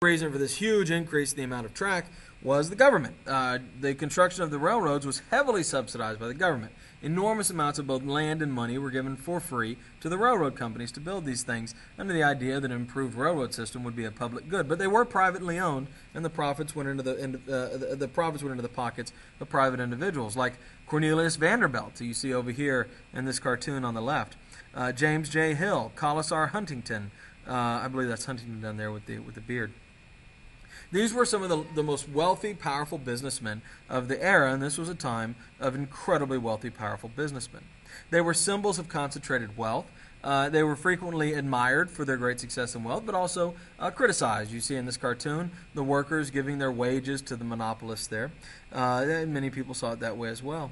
The reason for this huge increase in the amount of track was the government. The construction of the railroads was heavily subsidized by the government. Enormous amounts of both land and money were given for free to the railroad companies to build these things under the idea that an improved railroad system would be a public good. But they were privately owned, and the profits went into the pockets of private individuals, like Cornelius Vanderbilt, who you see over here in this cartoon on the left, James J. Hill, Colasar Huntington. I believe that's Huntington down there with the beard. These were some of the most wealthy, powerful businessmen of the era, and this was a time of incredibly wealthy, powerful businessmen. They were symbols of concentrated wealth. They were frequently admired for their great success and wealth, but also criticized. You see in this cartoon the workers giving their wages to the monopolists there. And many people saw it that way as well.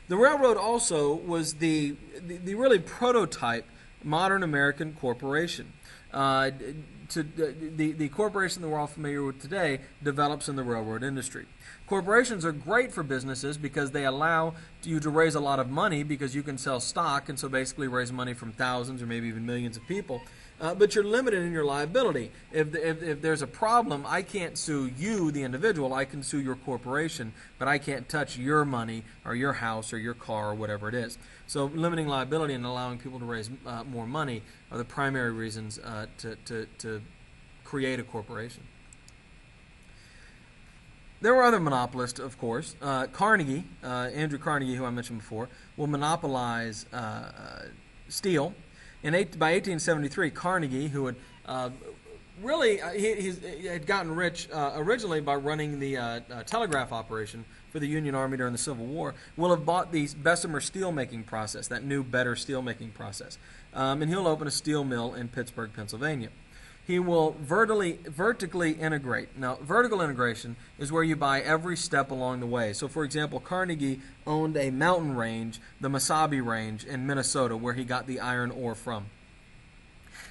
The railroad also was the really prototype modern American corporation. The corporation that we're all familiar with today develops in the railroad industry. Corporations are great for businesses because they allow you to raise a lot of money because you can sell stock and so basically raise money from thousands or maybe even millions of people. But you're limited in your liability. If there's a problem, I can't sue you, the individual. I can sue your corporation, but I can't touch your money or your house or your car or whatever it is. So limiting liability and allowing people to raise more money are the primary reasons to create a corporation. There were other monopolists, of course. Carnegie, Andrew Carnegie, who I mentioned before, will monopolize steel. By 1873, Carnegie, who had he had gotten rich originally by running the telegraph operation for the Union Army during the Civil War, will have bought the Bessemer steelmaking process, that new, better steelmaking process. And he'll open a steel mill in Pittsburgh, Pennsylvania. He will vertically integrate. Now, vertical integration is where you buy every step along the way. So, for example, Carnegie owned a mountain range, the Mesabi Range in Minnesota, where he got the iron ore from.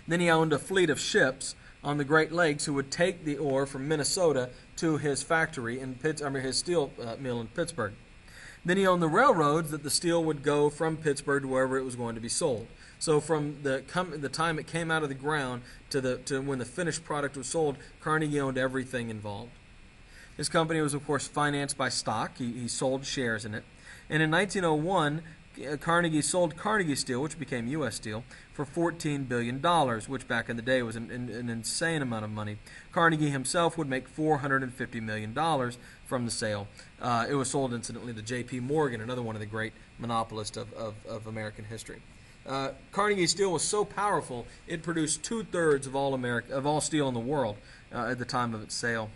Then he owned a fleet of ships on the Great Lakes who would take the ore from Minnesota to his factory in his steel mill in Pittsburgh. Then he owned the railroads that the steel would go from Pittsburgh to wherever it was going to be sold. So from the time it came out of the ground to when the finished product was sold, Carnegie owned everything involved. His company was, of course, financed by stock. He sold shares in it. And in 1901, Carnegie sold Carnegie Steel, which became U.S. Steel, for $14 billion, which back in the day was an insane amount of money. Carnegie himself would make $450 million from the sale. It was sold, incidentally, to J.P. Morgan, another one of the great monopolists of American history. Carnegie Steel was so powerful, it produced 2/3 of all steel in the world at the time of its sale.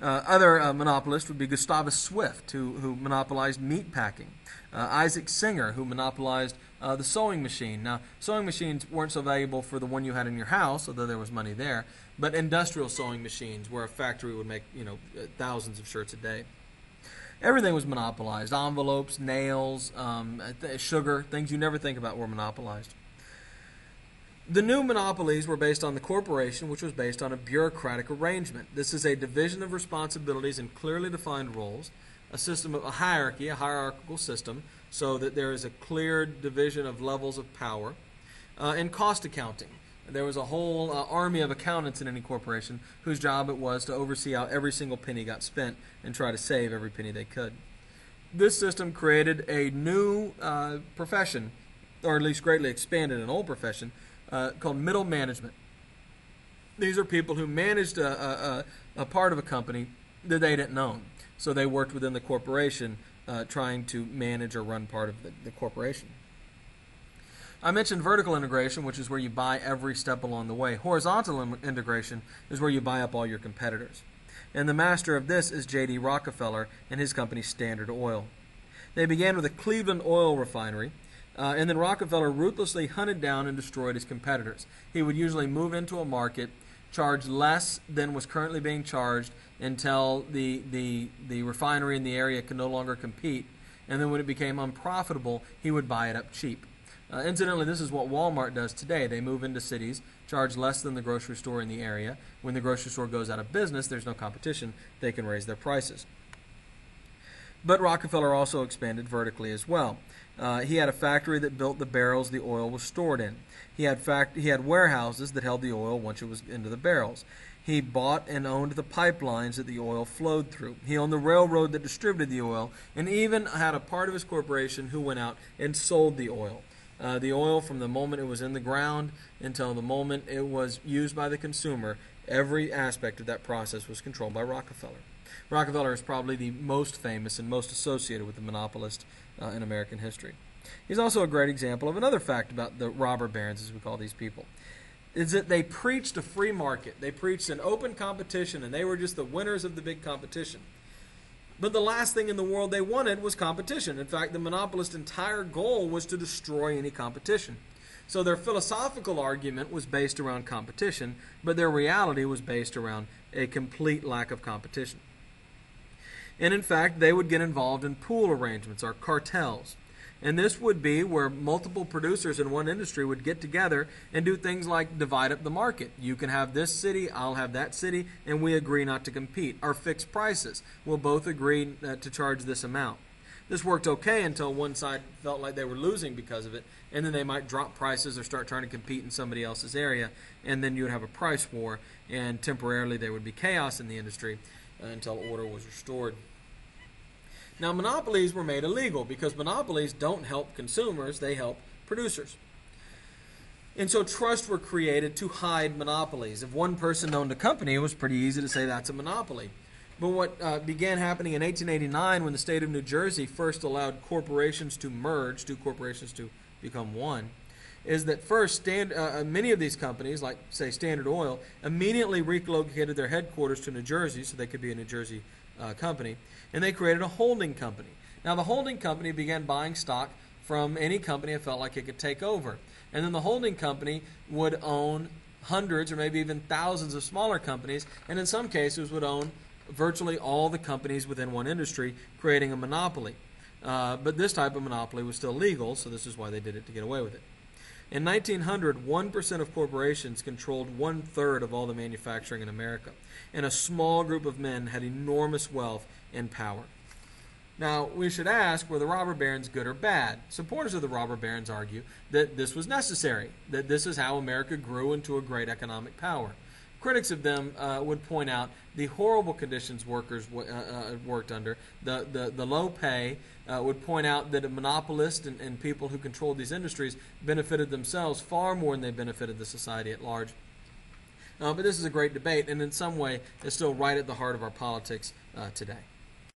Other monopolists would be Gustavus Swift, who monopolized meat packing. Isaac Singer, who monopolized the sewing machine. Now, sewing machines weren't so valuable for the one you had in your house, although there was money there, but industrial sewing machines where a factory would make thousands of shirts a day. Everything was monopolized. Envelopes, nails, sugar, things you never think about were monopolized. The new monopolies were based on the corporation, which was based on a bureaucratic arrangement. This is a division of responsibilities and clearly defined roles, a system of a hierarchy, a hierarchical system, so that there is a clear division of levels of power, and cost accounting. There was a whole army of accountants in any corporation whose job it was to oversee how every single penny got spent and try to save every penny they could. This system created a new profession, or at least greatly expanded an old profession, called middle management. These are people who managed a part of a company that they didn't own. So they worked within the corporation trying to manage or run part of the corporation. I mentioned vertical integration, which is where you buy every step along the way. Horizontal integration is where you buy up all your competitors. And the master of this is J.D. Rockefeller and his company Standard Oil. They began with a Cleveland oil refinery, and then Rockefeller ruthlessly hunted down and destroyed his competitors. He would usually move into a market, charge less than was currently being charged until the refinery in the area could no longer compete, and then when it became unprofitable, he would buy it up cheap. Incidentally, this is what Walmart does today. They move into cities, charge less than the grocery store in the area. When the grocery store goes out of business, there's no competition. They can raise their prices. But Rockefeller also expanded vertically as well. He had a factory that built the barrels the oil was stored in. He had warehouses that held the oil once it was into the barrels. He bought and owned the pipelines that the oil flowed through. He owned the railroad that distributed the oil, and even had a part of his corporation who went out and sold the oil. The oil, from the moment it was in the ground until the moment it was used by the consumer, every aspect of that process was controlled by Rockefeller. Rockefeller is probably the most famous and most associated with the monopolist in American history. He's also a great example of another fact about the robber barons, as we call these people, is that they preached a free market. They preached an open competition, and they were just the winners of the big competition. But the last thing in the world they wanted was competition. In fact, the monopolist's entire goal was to destroy any competition. So their philosophical argument was based around competition, but their reality was based around a complete lack of competition. And in fact, they would get involved in pool arrangements or cartels. And this would be where multiple producers in one industry would get together and do things like divide up the market. You can have this city, I'll have that city, and we agree not to compete. Or fix prices. We'll both agree to charge this amount. This worked okay until one side felt like they were losing because of it, and then they might drop prices or start trying to compete in somebody else's area, and then you would have a price war, and temporarily there would be chaos in the industry until order was restored. Now, monopolies were made illegal because monopolies don't help consumers, they help producers. And so trusts were created to hide monopolies. If one person owned a company, it was pretty easy to say that's a monopoly. But what began happening in 1889 when the state of New Jersey first allowed corporations to merge, two corporations to become one, is that first many of these companies, like say Standard Oil, immediately relocated their headquarters to New Jersey so they could be a New Jersey company, and they created a holding company. Now the holding company began buying stock from any company it felt like it could take over. And then the holding company would own hundreds or maybe even thousands of smaller companies, and in some cases would own virtually all the companies within one industry, creating a monopoly. But this type of monopoly was still legal, so this is why they did it, to get away with it. In 1900, 1% of corporations controlled 1/3 of all the manufacturing in America, and a small group of men had enormous wealth and power. Now, we should ask, were the robber barons good or bad? Supporters of the robber barons argue that this was necessary, that this is how America grew into a great economic power. Critics of them would point out the horrible conditions workers worked under, the low pay, would point out that a monopolist and people who controlled these industries benefited themselves far more than they benefited the society at large. But this is a great debate, and in some way is still right at the heart of our politics today.